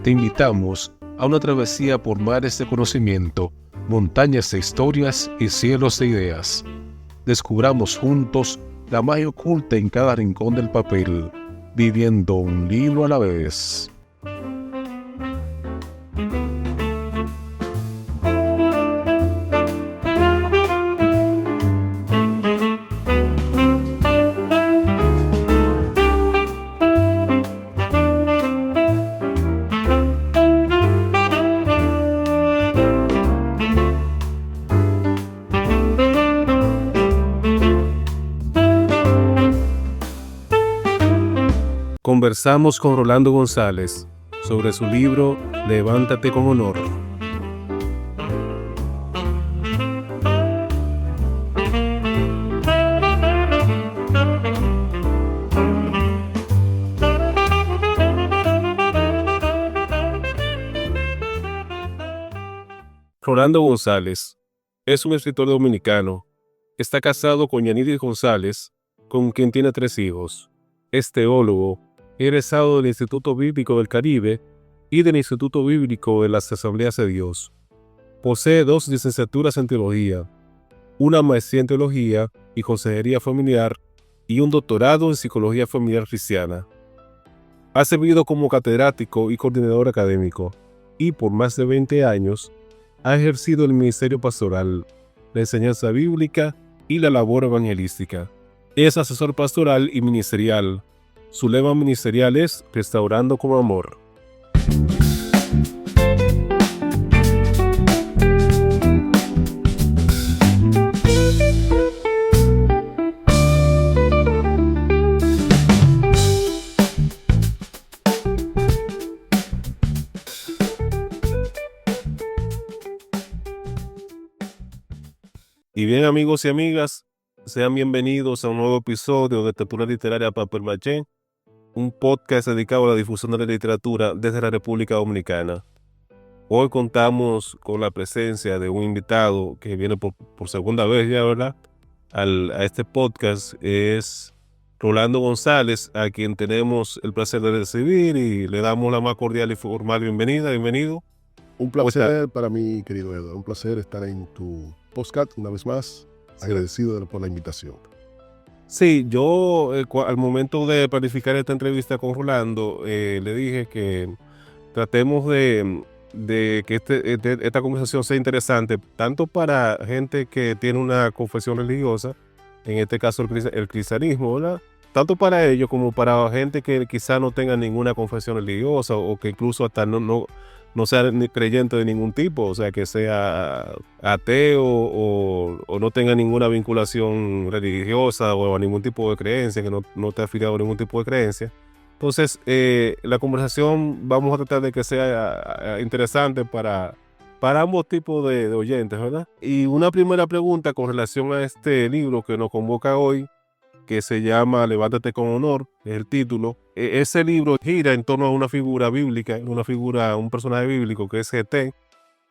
Te invitamos a una travesía por mares de conocimiento, montañas de historias y cielos de ideas. Descubramos juntos la magia oculta en cada rincón del papel, viviendo un libro a la vez. Conversamos con Rolando González sobre su libro Levántate con Honor. Rolando González es un escritor dominicano. Está casado con Yanidis González, con quien tiene 3 hijos. Es teólogo, egresado del Instituto Bíblico del Caribe y del Instituto Bíblico de las Asambleas de Dios. Posee 2 licenciaturas en teología, una maestría en teología y consejería familiar y un doctorado en psicología familiar cristiana. Ha servido como catedrático y coordinador académico y por más de 20 años ha ejercido el ministerio pastoral, la enseñanza bíblica y la labor evangelística. Es asesor pastoral y ministerial. Su lema ministerial es Restaurando con Amor. Y bien, amigos y amigas, sean bienvenidos a un nuevo episodio de Tertulia Literaria Papel Maché, un podcast dedicado a la difusión de la literatura desde la República Dominicana. Hoy contamos con la presencia de un invitado que viene por segunda vez ya, ¿verdad? A este podcast. Es Rolando González, a quien tenemos el placer de recibir y le damos la más cordial y formal bienvenida. Bienvenido. Un placer para mí, querido Eduardo. Un placer estar en tu podcast una vez más. Agradecido por la invitación. Sí, yo al momento de planificar esta entrevista con Rolando, le dije que tratemos de que esta conversación sea interesante, tanto para gente que tiene una confesión religiosa, en este caso el cristianismo, ¿verdad? Tanto para ellos como para gente que quizá no tenga ninguna confesión religiosa o que incluso hasta no sea ni creyente de ningún tipo, o sea, que sea ateo o no tenga ninguna vinculación religiosa o a ningún tipo de creencia, que no esté afiliado a ningún tipo de creencia. Entonces, la conversación vamos a tratar de que sea interesante para ambos tipos de oyentes, ¿verdad? Y una primera pregunta con relación a este libro que nos convoca hoy, que se llama Levántate con Honor, es el título. Ese libro gira en torno a una figura bíblica, un personaje bíblico que es GT.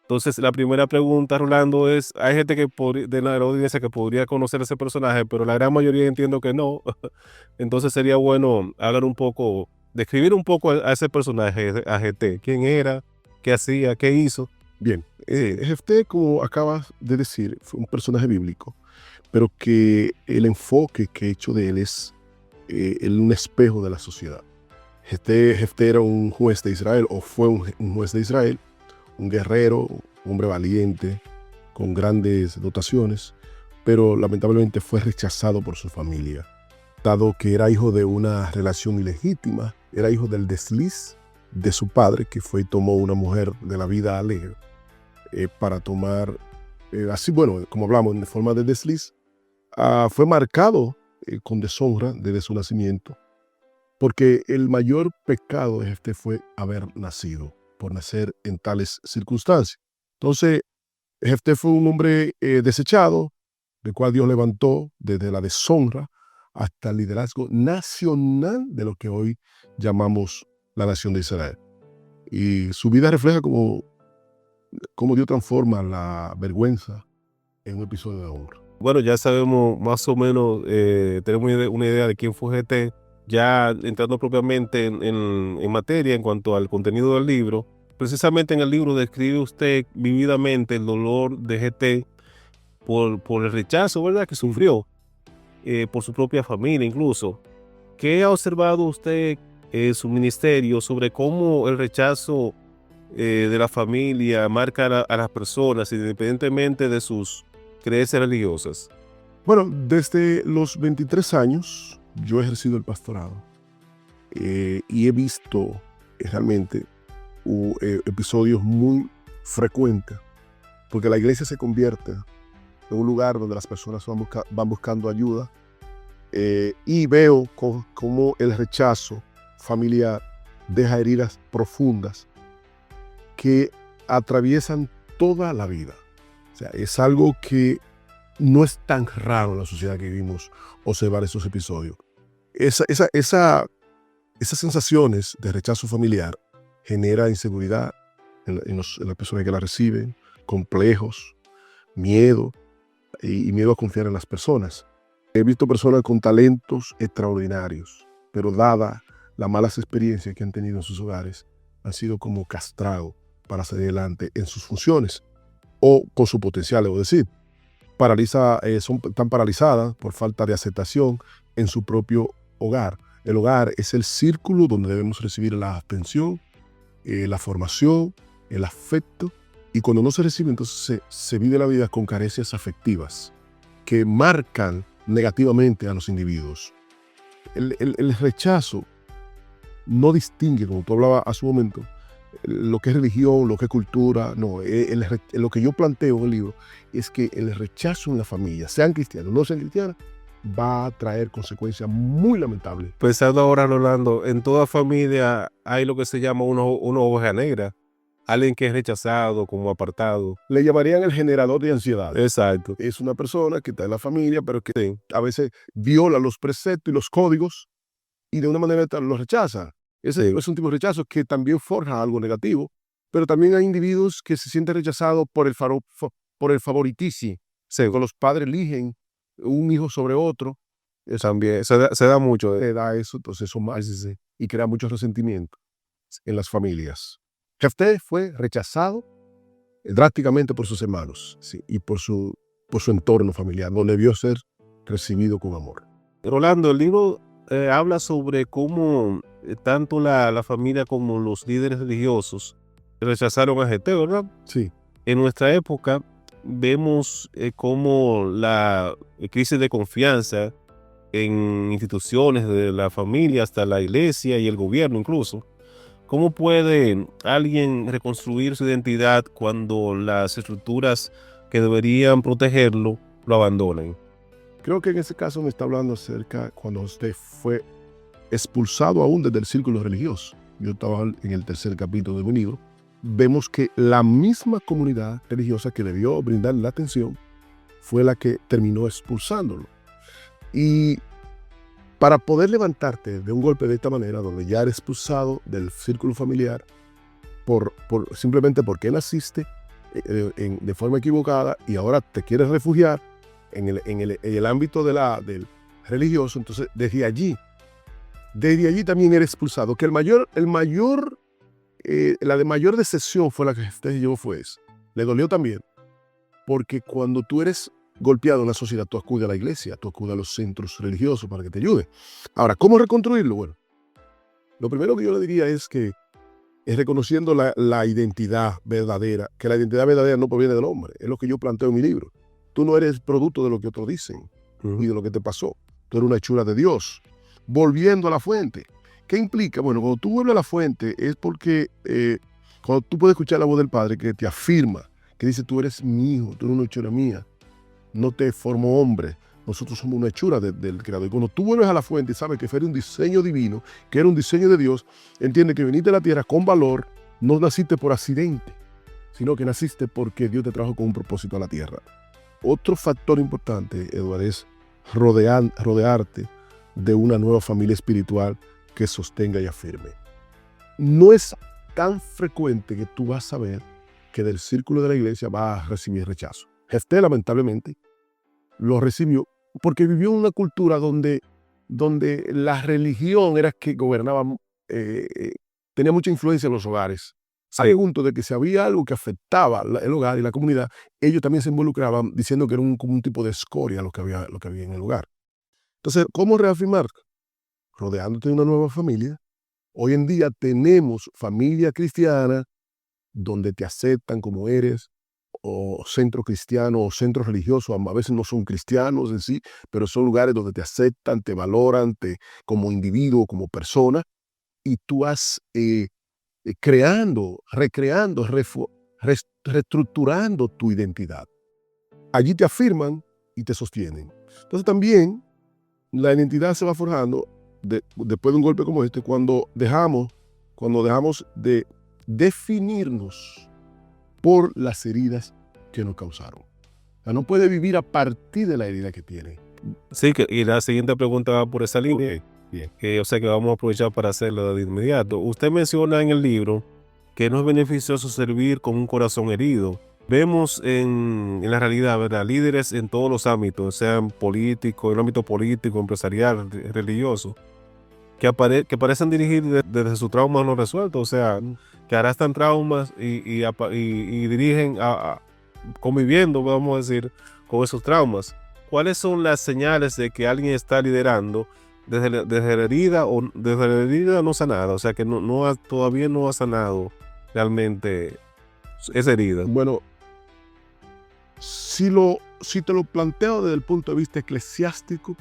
Entonces, la primera pregunta, Rolando, es, hay gente de la audiencia que podría conocer ese personaje, pero la gran mayoría entiendo que no. Entonces, sería bueno hablar un poco, describir un poco a ese personaje, a GT. ¿Quién era? ¿Qué hacía? ¿Qué hizo? Bien, Jefté, como acabas de decir, fue un personaje bíblico, pero que el enfoque que he hecho de él es un espejo de la sociedad. Jefté era un juez de Israel, o fue un juez de Israel, un guerrero, un hombre valiente, con grandes dotaciones, pero lamentablemente fue rechazado por su familia, dado que era hijo de una relación ilegítima, era hijo del desliz de su padre, que fue y tomó una mujer de la vida alegre para tomar, así, bueno, como hablamos, en forma de desliz. Fue marcado con deshonra desde su nacimiento, porque el mayor pecado de Jefté fue haber nacido, por nacer en tales circunstancias. Entonces, Jefté fue un hombre desechado, del cual Dios levantó desde la deshonra hasta el liderazgo nacional de lo que hoy llamamos la nación de Israel. Y su vida refleja cómo Dios transforma la vergüenza en un episodio de honra. Bueno, ya sabemos más o menos, tenemos una idea de quién fue GT. ya entrando propiamente en materia en cuanto al contenido del libro, precisamente en el libro describe usted vividamente el dolor de GT por el rechazo, ¿verdad?, que sufrió por su propia familia incluso. ¿Qué ha observado usted en su ministerio sobre cómo el rechazo de la familia marca a las personas independientemente de sus creencias religiosas? Bueno, desde los 23 años yo he ejercido el pastorado y he visto realmente episodios muy frecuentes, porque la iglesia se convierte en un lugar donde las personas van buscando ayuda, y veo cómo el rechazo familiar deja heridas profundas que atraviesan toda la vida. O sea, es algo que no es tan raro en la sociedad que vivimos observar esos episodios. Esas sensaciones de rechazo familiar genera inseguridad en las personas que la reciben, complejos, miedo y miedo a confiar en las personas. He visto personas con talentos extraordinarios, pero dada las malas experiencias que han tenido en sus hogares, han sido como castrados para salir adelante en sus funciones o con su potencial, debo decir. Están paralizadas por falta de aceptación en su propio hogar. El hogar es el círculo donde debemos recibir la atención, la formación, el afecto, y cuando no se recibe, entonces se vive la vida con carencias afectivas que marcan negativamente a los individuos. El rechazo no distingue, como tú hablabas hace un momento, lo que es religión, lo que es cultura. No, lo que yo planteo en el libro es que el rechazo en la familia, sean cristianos o no sean cristianas, va a traer consecuencias muy lamentables. Pensando ahora, Rolando, en toda familia hay lo que se llama una oveja negra, alguien que es rechazado, como apartado. Le llamarían el generador de ansiedad. Exacto. Es una persona que está en la familia, pero que Sí. a veces viola los preceptos y los códigos y de una manera los rechaza. Ese Sí. es un tipo de rechazo que también forja algo negativo, pero también hay individuos que se sienten rechazados por el favoritismo. Sí, Cuando los padres eligen un hijo sobre otro, eso también se da mucho. te da eso, entonces eso más, Sí, sí, sí. y crea mucho resentimiento en las familias. Jefté fue rechazado drásticamente por sus hermanos, sí, y por su entorno familiar, donde debió ser recibido con amor. Rolando, el libro habla sobre cómo tanto la familia como los líderes religiosos rechazaron a GT, ¿verdad? Sí, En nuestra época vemos cómo la crisis de confianza en instituciones de la familia hasta la iglesia y el gobierno incluso. ¿Cómo puede alguien reconstruir su identidad cuando las estructuras que deberían protegerlo lo abandonan? creo que en ese caso me está hablando acerca cuando usted fue expulsado aún desde el círculo religioso. Yo estaba en el tercer capítulo de mi libro. Vemos que la misma comunidad religiosa que debió brindarle la atención fue la que terminó expulsándolo. Y para poder levantarte de un golpe de esta manera, donde ya eres expulsado del círculo familiar, simplemente porque naciste de forma equivocada y ahora te quieres refugiar en el ámbito del religioso, entonces desde allí también eres expulsado. Que la de mayor decepción fue la que usted llevó fue esa. Le dolió también, porque cuando tú eres golpeado en la sociedad, tú acudes a la iglesia, tú acudes a los centros religiosos para que te ayuden. Ahora, ¿cómo reconstruirlo? Bueno, lo primero que yo le diría es que es reconociendo la identidad verdadera, que la identidad verdadera no proviene del hombre, es lo que yo planteo en mi libro. Tú no eres producto de lo que otros dicen y de lo que te pasó. Tú eres una hechura de Dios. Volviendo a la fuente. ¿Qué implica? Bueno, cuando tú vuelves a la fuente es porque cuando tú puedes escuchar la voz del Padre que te afirma, que dice, tú eres mi hijo, tú eres una hechura mía, no te formó hombre, nosotros somos una hechura del Creador. Y cuando tú vuelves a la fuente y sabes que fue un diseño divino, que era un diseño de Dios, entiende que viniste a la tierra con valor, no naciste por accidente, sino que naciste porque Dios te trajo con un propósito a la tierra. Otro factor importante, Eduardo, es rodearte de una nueva familia espiritual que sostenga y afirme. No es tan frecuente que tú vas a ver que del círculo de la iglesia va a recibir rechazo. Jefté, lamentablemente, lo recibió porque vivió en una cultura donde donde la religión era que gobernaba, tenía mucha influencia en los hogares. Al punto de que si había algo que afectaba el hogar y la comunidad, ellos también se involucraban diciendo que era como un tipo de escoria lo que había en el hogar. Entonces, ¿cómo reafirmar? Rodeándote de una nueva familia. Hoy en día tenemos familia cristiana donde te aceptan como eres, o centro cristiano o centro religioso, a veces no son cristianos en sí, pero son lugares donde te aceptan, te valoran como individuo, como persona, y tú vas creando, recreando, reestructurando tu identidad. Allí te afirman y te sostienen. Entonces también la identidad se va forjando después de un golpe como este cuando dejamos de definirnos por las heridas que nos causaron. O sea, no puede vivir a partir de la herida que tiene. Sí, y la siguiente pregunta va por esa línea. Bien. O sea que vamos a aprovechar para hacerlo de inmediato. Usted menciona en el libro que no es beneficioso servir con un corazón herido. Vemos en la realidad, ¿verdad?, líderes en todos los ámbitos, sean políticos, en el ámbito político, empresarial, religioso, que parecen dirigir desde su trauma no resuelto, o sea, que arrastran traumas y dirigen conviviendo, vamos a decir, con esos traumas. ¿Cuáles son las señales de que alguien está liderando desde la herida o desde la herida no sanada? O sea, que todavía no ha sanado realmente esa herida. Bueno, si te lo planteo desde el punto de vista eclesiástico,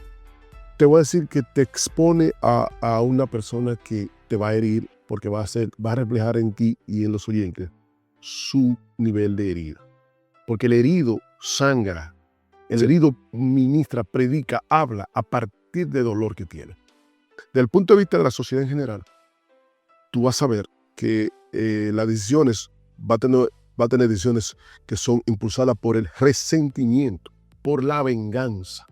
te voy a decir que te expone a una persona que te va a herir porque va a reflejar en ti y en los oyentes su nivel de herida. Porque el herido sangra, el herido ministra, predica, habla a partir de dolor que tiene. Desde el punto de vista de la sociedad en general, tú vas a ver que las decisiones va a tener decisiones que son impulsadas por el resentimiento, por la venganza.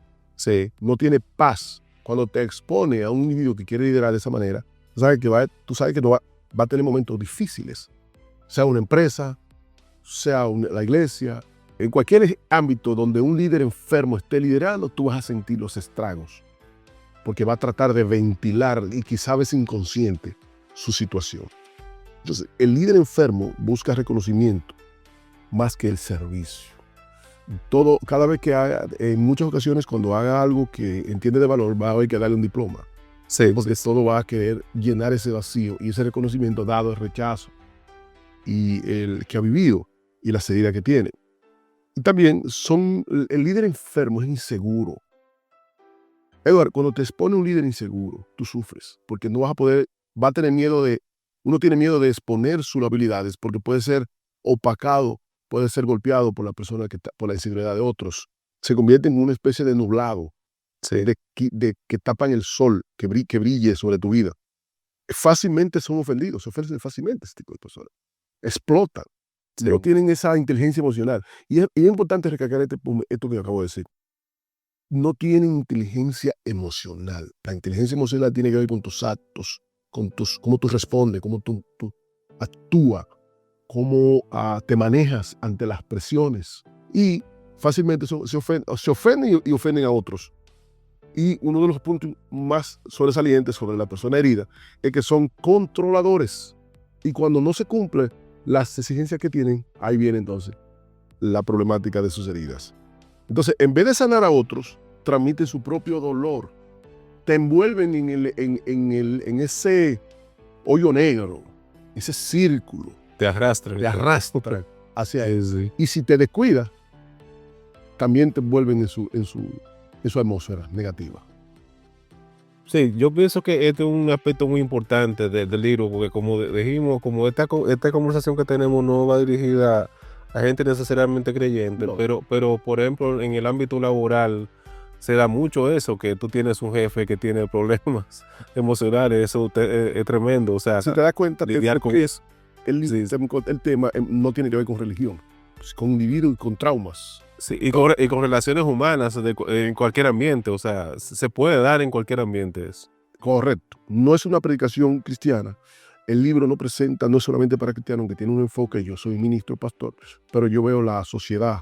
No tiene paz. Cuando te expone a un individuo que quiere liderar de esa manera, tú sabes que no va a tener momentos difíciles, sea una empresa, sea la iglesia, en cualquier ámbito donde un líder enfermo esté liderando, tú vas a sentir los estragos, porque va a tratar de ventilar y quizá a veces inconsciente su situación. Entonces, el líder enfermo busca reconocimiento más que el servicio. Cada vez que haga, en muchas ocasiones, cuando haga algo que entiende de valor, va a haber que darle un diploma. Porque todo va a querer llenar ese vacío y ese reconocimiento dado el rechazo y el que ha vivido y las heridas que tiene. Y también el líder enfermo es inseguro. Edward, cuando te expone un líder inseguro, tú sufres, porque no vas a poder, uno tiene miedo de exponer sus habilidades, porque puede ser opacado, puede ser golpeado por la persona por la inseguridad de otros. Se convierte en una especie de nublado, que tapan el sol, que brille sobre tu vida. Fácilmente son ofendidos, se ofenden fácilmente este tipo de personas. Explotan. No tienen esa inteligencia emocional. Y es importante recalcar esto que acabo de decir. No tienen inteligencia emocional. La inteligencia emocional tiene que ver con tus actos, cómo tú respondes, cómo tú actúas, cómo te manejas ante las presiones. Y fácilmente se ofenden y ofenden a otros. Y uno de los puntos más sobresalientes sobre la persona herida es que son controladores. Y cuando no se cumplen las exigencias que tienen, ahí viene entonces la problemática de sus heridas. Entonces, en vez de sanar a otros, transmiten su propio dolor. Te envuelven en ese hoyo negro, ese círculo. Te arrastran hacia él. Y si te descuidas, también te envuelven en su atmósfera negativa. Sí, yo pienso que este es un aspecto muy importante del libro, porque como dijimos, como esta conversación que tenemos no va dirigida a gente necesariamente creyente, No. pero por ejemplo en el ámbito laboral se da mucho eso, que tú tienes un jefe que tiene problemas emocionales, eso es tremendo. O sea, si te das cuenta, lidiar con eso. El tema no tiene que ver con religión, con individuos y con traumas. Sí, y con relaciones humanas en cualquier ambiente, o sea, se puede dar en cualquier ambiente eso. Correcto. No es una predicación cristiana. El libro no es solamente para cristianos, que tiene un enfoque. Yo soy ministro, pastor, pero yo veo la sociedad,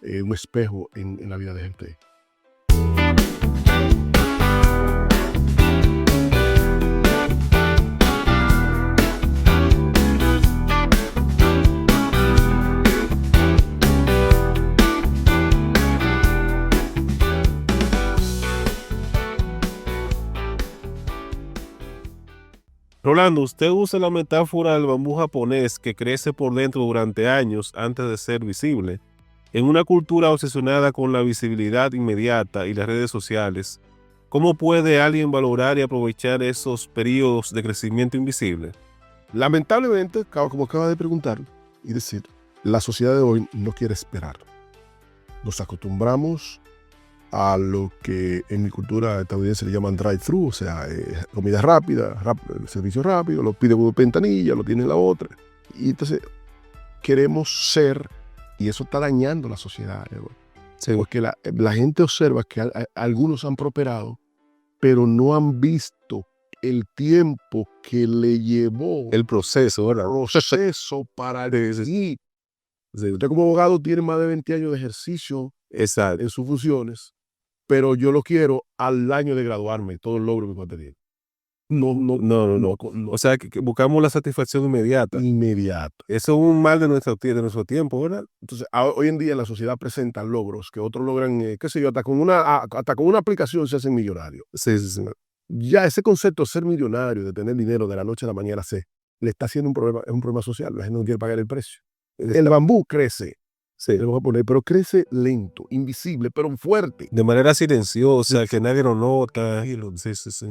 un espejo en la vida de gente. Rolando, usted usa la metáfora del bambú japonés que crece por dentro durante años antes de ser visible. En una cultura obsesionada con la visibilidad inmediata y las redes sociales, ¿cómo puede alguien valorar y aprovechar esos periodos de crecimiento invisible? Lamentablemente, como acaba de preguntar y decir, la sociedad de hoy no quiere esperar. Nos acostumbramos a lo que en mi cultura estadounidense le llaman drive-thru, o sea, comida rápida, servicio rápido, lo pide una ventanilla, lo tiene en la otra. Y entonces queremos ser, y eso está dañando la sociedad, Sí. porque la gente observa que algunos han prosperado, pero no han visto el tiempo que le llevó El proceso, ¿verdad? proceso para Sí, sí, y sí. usted como abogado tiene más de 20 años de ejercicio Exacto. en sus funciones, pero yo lo quiero al año de graduarme, todo el logro que pueda tener. No, No. O sea, que buscamos la satisfacción inmediata. inmediato. Eso es un mal de nuestro tiempo, ¿verdad? Entonces, hoy en día la sociedad presenta logros que otros logran, qué sé yo, hasta con una aplicación se hacen millonarios. Sí, sí, sí. Ya ese concepto de ser millonario, de tener dinero de la noche a la mañana, le está haciendo es un problema social. La gente no quiere pagar el precio. El bambú crece, Sí. le vamos a poner, pero crece lento, invisible, pero fuerte. De manera silenciosa, Sí. que nadie lo nota. Sí, sí, sí.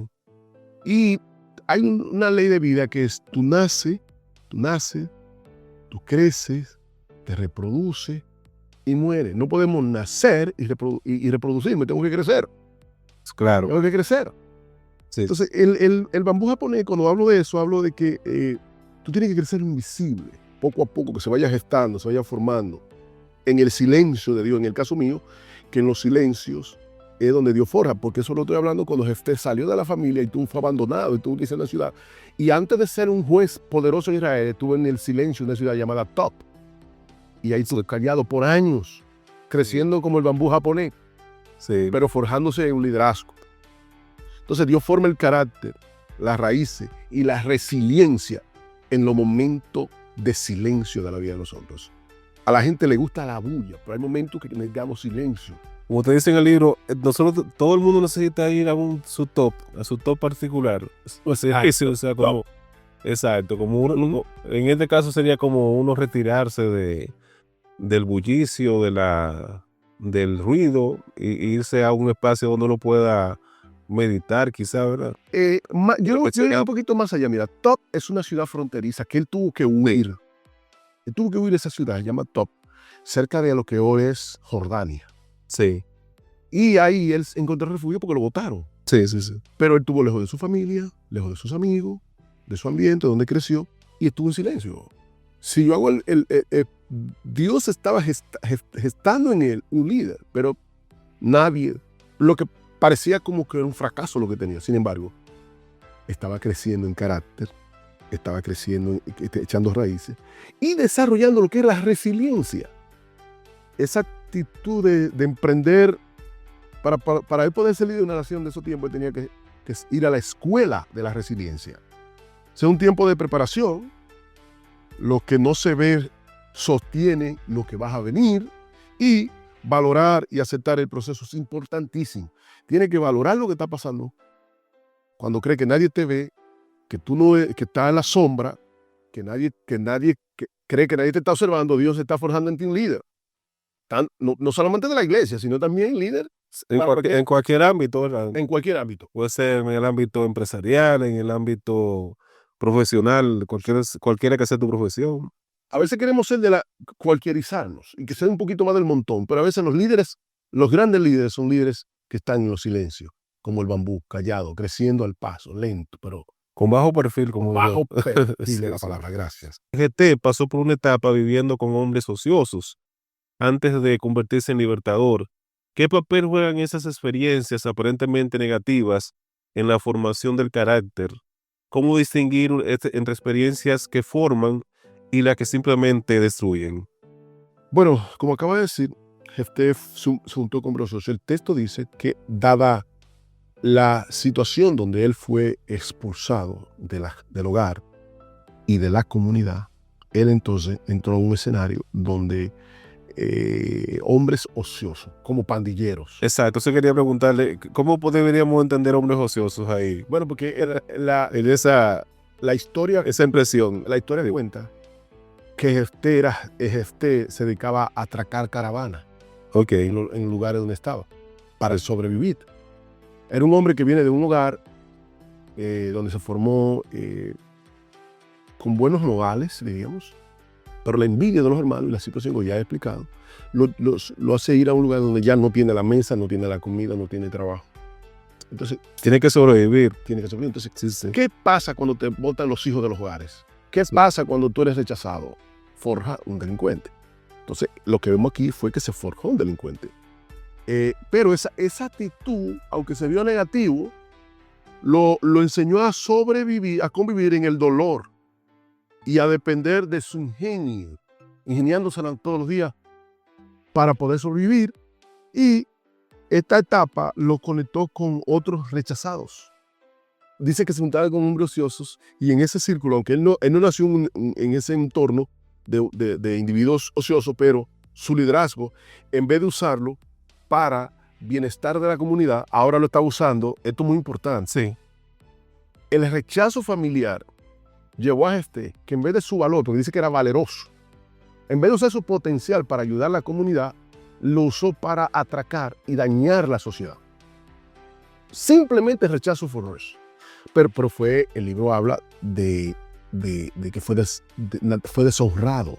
Y hay una ley de vida que es tú naces, tú creces, te reproduces y mueres. No podemos nacer y reproducirme, tengo que crecer. Claro. Tengo que crecer. Sí. Entonces, el bambú japonés, cuando hablo de eso, hablo de que tú tienes que crecer invisible, poco a poco, que se vaya gestando, se vaya formando, en el silencio de Dios. En el caso mío, que en los silencios es donde Dios forja, porque eso lo estoy hablando cuando Jefté salió de la familia y tú fue abandonado y tú en la ciudad. Y antes de ser un juez poderoso en Israel, estuve en el silencio de una ciudad llamada Top. Y ahí estuve callado por años, creciendo como el bambú japonés, Sí. pero forjándose en un liderazgo. Entonces Dios forma el carácter, las raíces y la resiliencia en los momentos de silencio de la vida de nosotros. A la gente le gusta la bulla, pero hay momentos que necesitamos silencio. Como te dice en el libro, nosotros, todo el mundo necesita ir a su top particular. O sea, como, exacto, como uno, en este caso sería como uno retirarse del bullicio, del ruido, e irse a un espacio donde uno pueda meditar, quizá, ¿verdad? Yo iría un poquito más allá. Mira, Top es una ciudad fronteriza que él tuvo que huir. Él tuvo que huir de esa ciudad, se llama Top, cerca de lo que hoy es Jordania. Sí. Y ahí él encontró refugio porque lo botaron. Sí, sí, sí. Pero él estuvo lejos de su familia, lejos de sus amigos, de su ambiente, donde creció, y estuvo en silencio. Si yo hago Dios estaba gestando en él un líder, pero nadie, lo que parecía como que era un fracaso lo que tenía. Sin embargo, estaba creciendo en carácter, estaba creciendo, echando raíces y desarrollando lo que es la resiliencia. Esa actitud de emprender. Para él poder salir de una nación de esos tiempos, él tenía que ir a la escuela de la resiliencia. Es un tiempo de preparación. Lo que no se ve sostiene lo que vas a venir, y valorar y aceptar el proceso es importantísimo. Tienes que valorar lo que está pasando cuando cree que nadie te ve, que tú no, que estás en la sombra, que cree que nadie te está observando. Dios está forjando en ti un líder. No solamente de la iglesia, sino también líder En cualquier ámbito, ¿verdad? en cualquier ámbito. Puede ser en el ámbito empresarial, en el ámbito profesional, cualquiera que sea tu profesión. A veces queremos ser cualquierizarnos y que sea un poquito más del montón, pero a veces los grandes líderes son líderes que están en los silencios, como el bambú, callado, creciendo al paso, lento, pero Con bajo perfil, como bajo perfil Sí, de la sí. palabra. Gracias. GT pasó por una etapa viviendo con hombres ociosos antes de convertirse en libertador. ¿Qué papel juegan esas experiencias aparentemente negativas en la formación del carácter? ¿Cómo distinguir entre experiencias que forman y las que simplemente destruyen? Bueno, como acaba de decir, Jefté se juntó con brosos. El texto dice que, dada la situación donde él fue expulsado del hogar y de la comunidad, él entonces entró a un escenario donde hombres ociosos, como pandilleros. Exacto, entonces quería preguntarle, ¿cómo deberíamos entender hombres ociosos ahí? Bueno, porque En esa La historia esa impresión. cuenta que Jefté se dedicaba a atracar caravanas Ok. en lugares donde estaba para sobrevivir. Era un hombre que viene de un hogar donde se formó con buenos modales, digamos, pero la envidia de los hermanos y la situación que ya he explicado lo hace ir a un lugar donde ya no tiene la mesa, no tiene la comida, no tiene trabajo. Entonces Tiene que sobrevivir. tiene que sobrevivir. Entonces, Sí, sí. ¿qué pasa cuando te botan los hijos de los hogares? ¿Qué pasa cuando tú eres rechazado? Forja un delincuente. Entonces, lo que vemos aquí fue que se forjó un delincuente. Pero esa actitud, aunque se vio negativo, lo enseñó a sobrevivir, a convivir en el dolor y a depender de su ingenio, ingeniándosela todos los días para poder sobrevivir. Y esta etapa lo conectó con otros rechazados. Dice que se juntaba con hombres ociosos y en ese círculo, aunque él no nació en ese entorno de individuos ociosos, pero su liderazgo, en vez de usarlo para bienestar de la comunidad, ahora lo está usando. Esto es muy importante. Sí. El rechazo familiar llevó a que en vez de su valor, porque dice que era valeroso, en vez de usar su potencial para ayudar a la comunidad, lo usó para atracar y dañar la sociedad. Simplemente rechazo for eso. Pero el libro habla de que fue deshonrado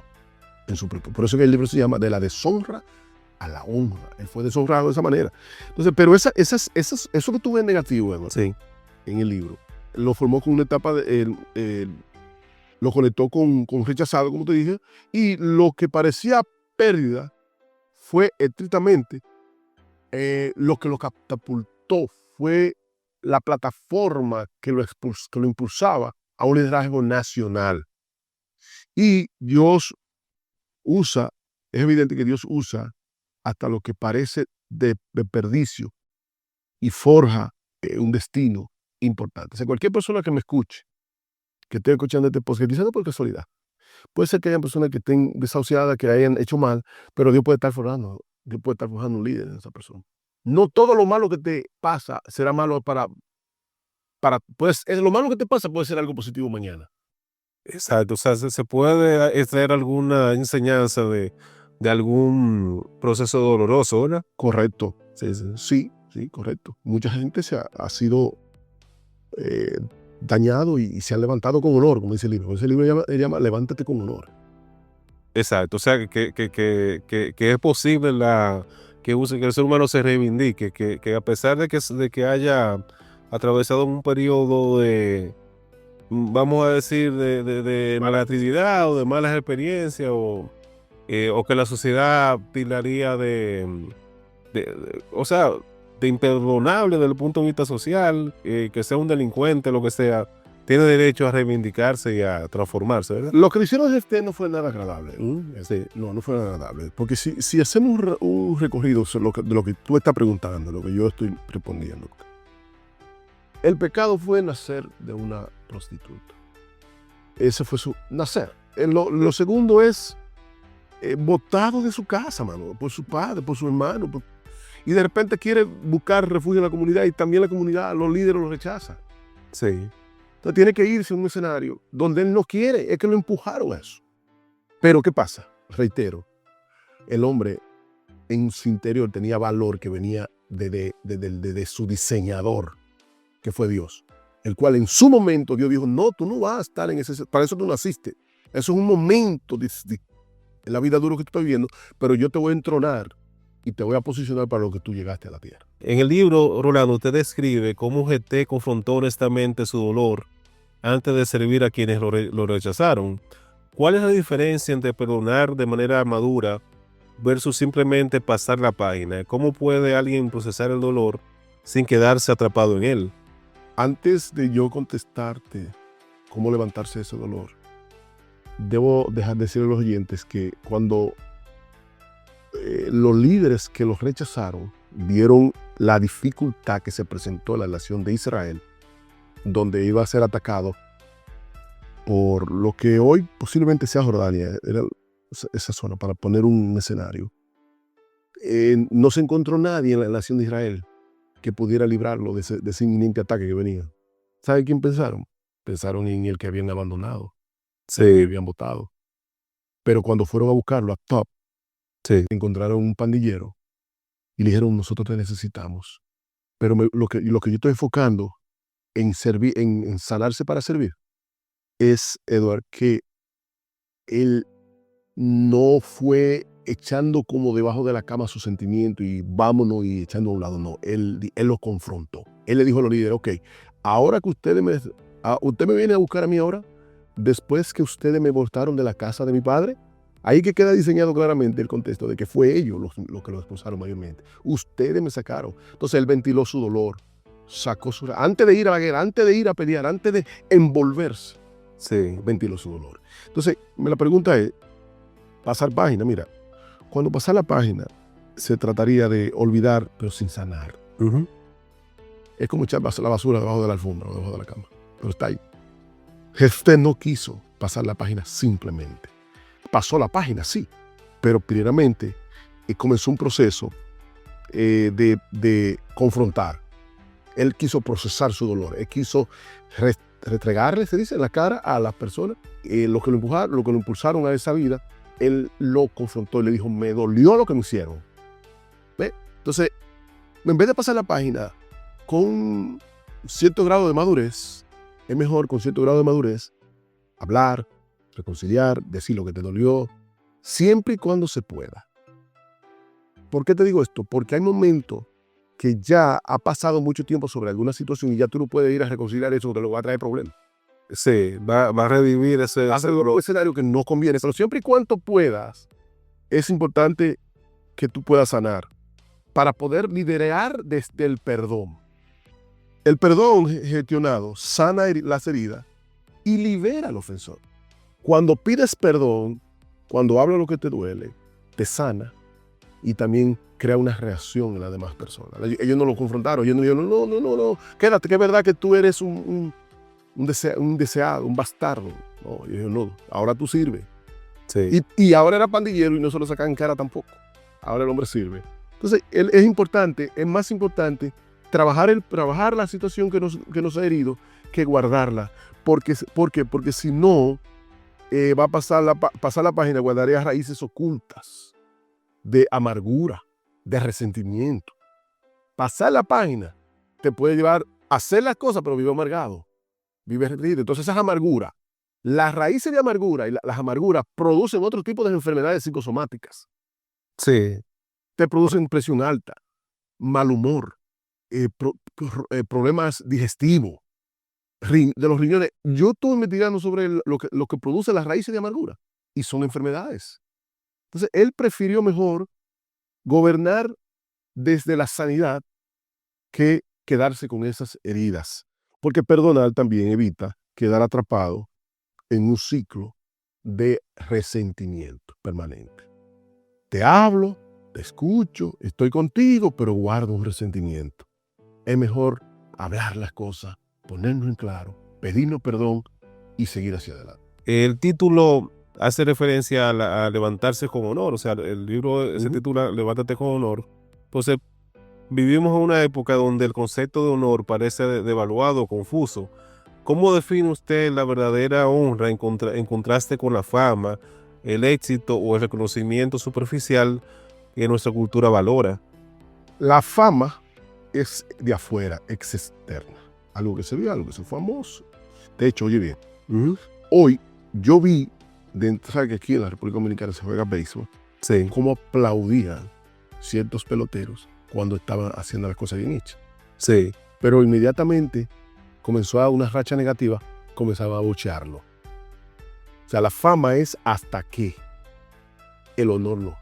en su propio. Por eso que el libro se llama De la deshonra a la honra. Él fue deshonrado de esa manera. Entonces, pero eso que tú ves negativo, Eduardo, Sí. en el libro, lo formó con una etapa, lo conectó con rechazado, como te dije, y lo que parecía pérdida fue estrictamente lo que lo catapultó, fue la plataforma que lo impulsaba a un liderazgo nacional. Y Dios usa, es evidente que Dios usa hasta lo que parece de desperdicio y forja un destino importante. O sea, cualquier persona que me escuche, que esté escuchando este podcast, quizás no por casualidad, puede ser que haya personas que estén desahuciadas, que hayan hecho mal, pero Dios puede estar forjando un líder en esa persona. No todo lo malo que te pasa será malo pues lo malo que te pasa puede ser algo positivo mañana. Exacto. O sea, se puede extraer alguna enseñanza de algún proceso doloroso, ¿verdad? Correcto. Sí, sí. Sí, correcto. Mucha gente ha sido eh, dañado y se ha levantado con honor, como dice el libro. Ese libro llama Levántate con honor. Exacto. O sea, que es posible que el ser humano se reivindique, que a pesar de que haya atravesado un periodo de, vamos a decir, de mala actividad o de malas experiencias, o que la sociedad tildaría o sea, de imperdonable desde el punto de vista social, que sea un delincuente, lo que sea, tiene derecho a reivindicarse y a transformarse, ¿verdad? Lo que le hicieron a no fue nada agradable. Sí. No fue nada agradable. Porque si hacemos un recorrido de lo que tú estás preguntando, lo que yo estoy respondiendo, el pecado fue nacer de una prostituta. Ese fue su nacer. Lo segundo es botado de su casa, mano, por su padre, por su hermano. Y de repente quiere buscar refugio en la comunidad y también la comunidad, los líderes lo rechazan. Sí. Entonces tiene que irse a un escenario donde él no quiere, es que lo empujaron a eso. Pero ¿qué pasa? Reitero, el hombre en su interior tenía valor que venía de su diseñador, que fue Dios, el cual en su momento Dios dijo, no, tú no vas a estar en ese, para eso tú naciste. Eso es un momento en la vida duro que tú estás viviendo, pero yo te voy a entronar y te voy a posicionar para lo que tú llegaste a la tierra. En el libro, Rolando, usted describe cómo GT confrontó honestamente su dolor antes de servir a quienes lo rechazaron. ¿Cuál es la diferencia entre perdonar de manera madura versus simplemente pasar la página? ¿Cómo puede alguien procesar el dolor sin quedarse atrapado en él? Antes de yo contestarte cómo levantarse de ese dolor, debo dejar de decirle a los oyentes que cuando los líderes que los rechazaron vieron la dificultad que se presentó en la nación de Israel, donde iba a ser atacado por lo que hoy posiblemente sea Jordania, era esa zona, para poner un escenario. No se encontró nadie en la nación de Israel que pudiera librarlo de ese inminente ataque que venía. ¿Sabe quién pensaron? pensaron en el que habían abandonado, que Sí, habían botado. Pero cuando fueron a buscarlo a Top, sí, encontraron un pandillero y le dijeron, nosotros te necesitamos. Pero lo que yo estoy enfocando en servir, en sanarse para servir, es, Edward, que él no fue echando como debajo de la cama su sentimiento y vámonos y echando a un lado. No, él lo confrontó. Él le dijo a los líderes, ok, ahora que usted me viene a buscar a mí ahora, después que ustedes me botaron de la casa de mi padre, ahí que queda diseñado claramente el contexto de que fue ellos los que lo expulsaron mayormente. Ustedes me sacaron. Entonces él ventiló su dolor, antes de ir a la guerra, antes de ir a pelear, antes de envolverse, sí, ventiló su dolor. Entonces, la pregunta es, pasar página, mira, cuando pasar la página se trataría de olvidar, pero sin sanar. ujú, Es como echar la basura debajo de la alfombra o debajo de la cama, pero está ahí. Jefté no quiso pasar la página simplemente. Pasó la página, sí, pero primeramente comenzó un proceso de confrontar. Él quiso procesar su dolor, él quiso retregarle, se dice, en la cara a las personas, lo que lo impulsaron a esa vida. Él lo confrontó y le dijo, me dolió lo que me hicieron. ¿Ve? Entonces, en vez de pasar la página con cierto grado de madurez, es mejor con cierto grado de madurez hablar, reconciliar, decir lo que te dolió, siempre y cuando se pueda. ¿Por qué te digo esto? Porque hay momentos que ya ha pasado mucho tiempo sobre alguna situación y ya tú no puedes ir a reconciliar eso, te lo va a traer problemas. sí, va a revivir ese Hace un escenario que no conviene, pero siempre y cuando puedas, es importante que tú puedas sanar para poder liderar desde el perdón. El perdón gestionado sana las heridas y libera al ofensor. Cuando pides perdón, cuando hablas lo que te duele, te sana y también crea una reacción en las demás personas. Ellos no lo confrontaron, ellos no dijeron, no, quédate, que es verdad que tú eres un deseado, un bastardo. No, ellos dijeron, no, ahora tú sirves. Sí, Y ahora era pandillero y no se lo sacan en cara tampoco. Ahora el hombre sirve. Entonces, es importante, es más importante trabajar la situación que nos ha herido que guardarla. Porque si no, va a pasar la página, guardaría raíces ocultas de amargura, de resentimiento. Pasar la página te puede llevar a hacer las cosas, pero vive amargado, vive herido. Entonces, esas amarguras, las raíces de amargura y las amarguras producen otro tipo de enfermedades psicosomáticas. sí, Te producen presión alta, mal humor, problemas digestivos, de los riñones. Yo estoy investigando sobre lo que produce las raíces de amargura y son enfermedades. Entonces, él prefirió mejor gobernar desde la sanidad que quedarse con esas heridas. Porque perdonar también evita quedar atrapado en un ciclo de resentimiento permanente. Te hablo, te escucho, estoy contigo, pero guardo un resentimiento. Es mejor hablar las cosas, ponernos en claro, pedirnos perdón y seguir hacia adelante. el título hace referencia a levantarse con honor, o sea, el libro se titula Levántate con honor. Entonces, vivimos en una época donde el concepto de honor parece devaluado, confuso. ¿Cómo define usted la verdadera honra en contraste con la fama, el éxito o el reconocimiento superficial que nuestra cultura valora? La fama es de afuera, es externa. Algo que se ve, algo que se famoso. De hecho, oye bien, hoy yo vi, ¿sabes que aquí en la República Dominicana se juega béisbol? Sí, Cómo aplaudían ciertos peloteros cuando estaban haciendo las cosas bien hechas. sí, Pero inmediatamente comenzó a una racha negativa, comenzaba a bochearlo. O sea, la fama es hasta que el honor no.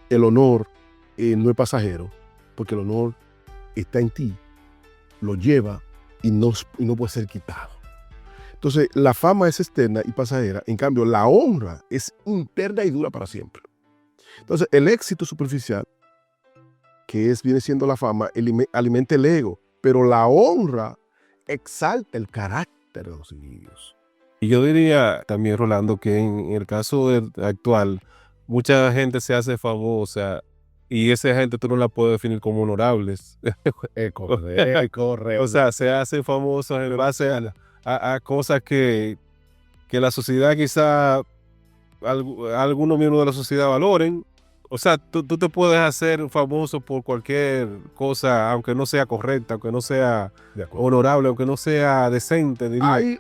El honor no es pasajero, porque el honor está en ti, lo lleva y no puede ser quitado. Entonces, la fama es externa y pasajera, en cambio, la honra es interna y dura para siempre. Entonces, el éxito superficial, viene siendo la fama, alimenta el ego, pero la honra exalta el carácter de los individuos. y yo diría también, Rolando, que en el caso actual, mucha gente se hace famosa y esa gente tú no la puedes definir como honorables. Correcto. O sea, se hacen famosos en base a cosas que la sociedad quizá, algunos miembros de la sociedad valoren. O sea, tú te puedes hacer famoso por cualquier cosa, aunque no sea correcta, aunque no sea De acuerdo. honorable, aunque no sea decente, diría. Hay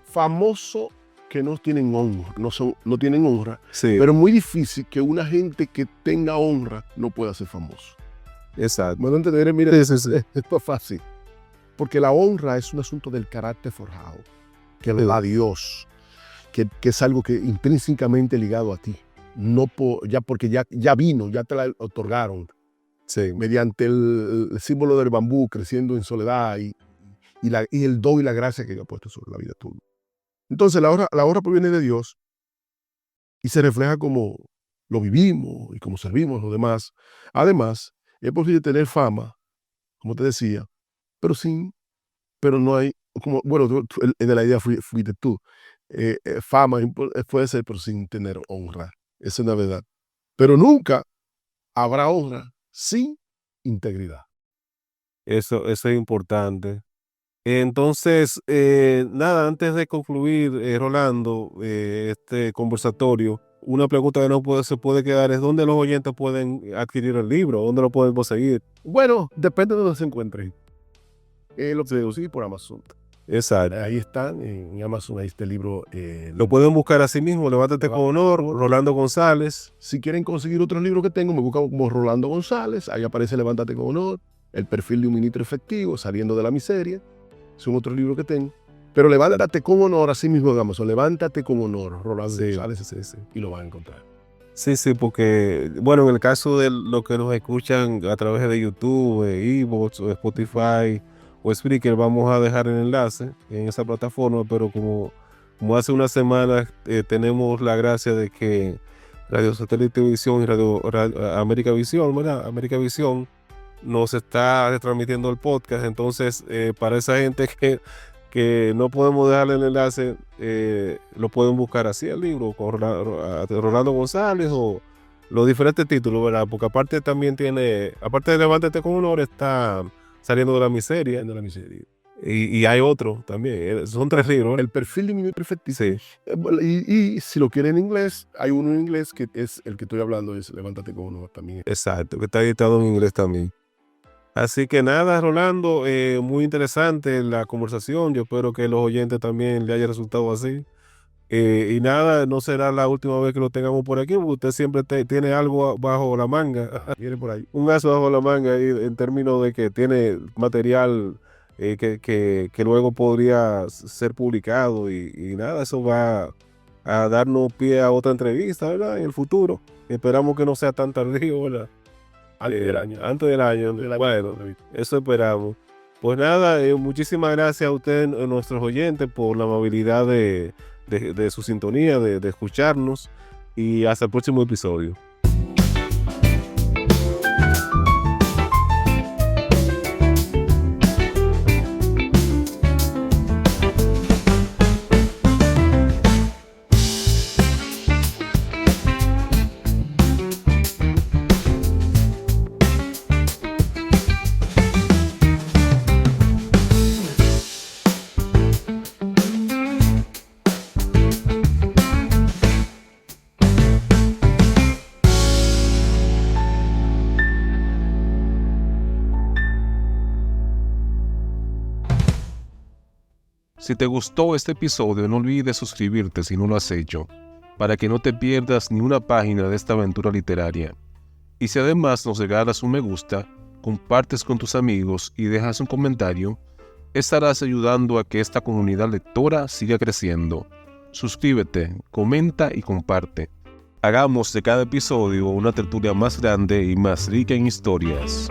famosos que no tienen honra, no tienen honra, Sí, pero es muy difícil que una gente que tenga honra no pueda ser famoso. exacto. ¿Me van a entender? Mira, Sí, sí, sí. esto es fácil. Porque la honra es un asunto del carácter forjado, que le da Dios, que es algo que intrínsecamente ligado a ti. No porque ya vino, ya te la otorgaron, Sí, mediante el símbolo del bambú creciendo en soledad y el don y la gracia que Dios ha puesto sobre la vida tuya. Entonces la honra proviene de Dios y se refleja como lo vivimos y como servimos a los demás. Además, es posible tener fama, como te decía, pero no hay, como, bueno, el de la idea fuiste tú. Fama puede ser, pero sin tener honra. Esa es la verdad. Pero nunca habrá honra sin integridad. eso es importante. Entonces, nada, antes de concluir, Rolando, este conversatorio, una pregunta que se puede quedar es: ¿dónde los oyentes pueden adquirir el libro? ¿Dónde lo pueden conseguir? Bueno, depende de donde se encuentren. Lo pueden conseguir por Amazon. Exacto. Ahí están, en Amazon, ahí está el libro. Lo pueden buscar así mismo: Levántate con Honor, Rolando González. Si quieren conseguir otros libros que tengo, me buscan como Rolando González. Ahí aparece Levántate con Honor, El perfil de un ministro efectivo, Saliendo de la miseria. Son otros libros que tengo. Pero Levántate con Honor, así mismo en Amazon. Levántate con Honor, Rolando González. Sí. Y lo van a encontrar. Sí, porque, bueno, en el caso de los que nos escuchan a través de YouTube, iVoox, o Spotify o Spreaker, vamos a dejar el enlace en esa plataforma, pero como hace unas semanas tenemos la gracia de que Radio Satélite Visión y Radio América Visión, ¿verdad? América Visión nos está retransmitiendo el podcast, entonces para esa gente que no podemos dejarle el enlace, lo pueden buscar así el libro, con Rolando González, o los diferentes títulos, ¿verdad? Porque aparte también tiene, aparte de Levántate con Honor, está Saliendo de la miseria, y hay otro también, son 3 libros. El perfil de un ministro efectivo. Sí, Y si lo quieren en inglés, hay uno en inglés que es el que estoy hablando, es Levántate con Honor también. exacto, que está editado en inglés también. Así que nada, Rolando, muy interesante la conversación. Yo espero que los oyentes también le haya resultado así. Y nada, no será la última vez que lo tengamos por aquí, porque usted siempre tiene algo bajo la manga. Viene por ahí. Un aso bajo la manga ahí, en términos de que tiene material que luego podría ser publicado. Y nada, eso va a darnos pie a otra entrevista, ¿verdad? En el futuro. Esperamos que no sea tan tardío, ¿verdad? Antes del año. Bueno, eso esperamos. Pues nada, muchísimas gracias a ustedes, nuestros oyentes, por la amabilidad de su sintonía, de escucharnos, y hasta el próximo episodio. Si te gustó este episodio, no olvides suscribirte si no lo has hecho, para que no te pierdas ni una página de esta aventura literaria. Y si además nos regalas un me gusta, compartes con tus amigos y dejas un comentario, estarás ayudando a que esta comunidad lectora siga creciendo. Suscríbete, comenta y comparte. Hagamos de cada episodio una tertulia más grande y más rica en historias.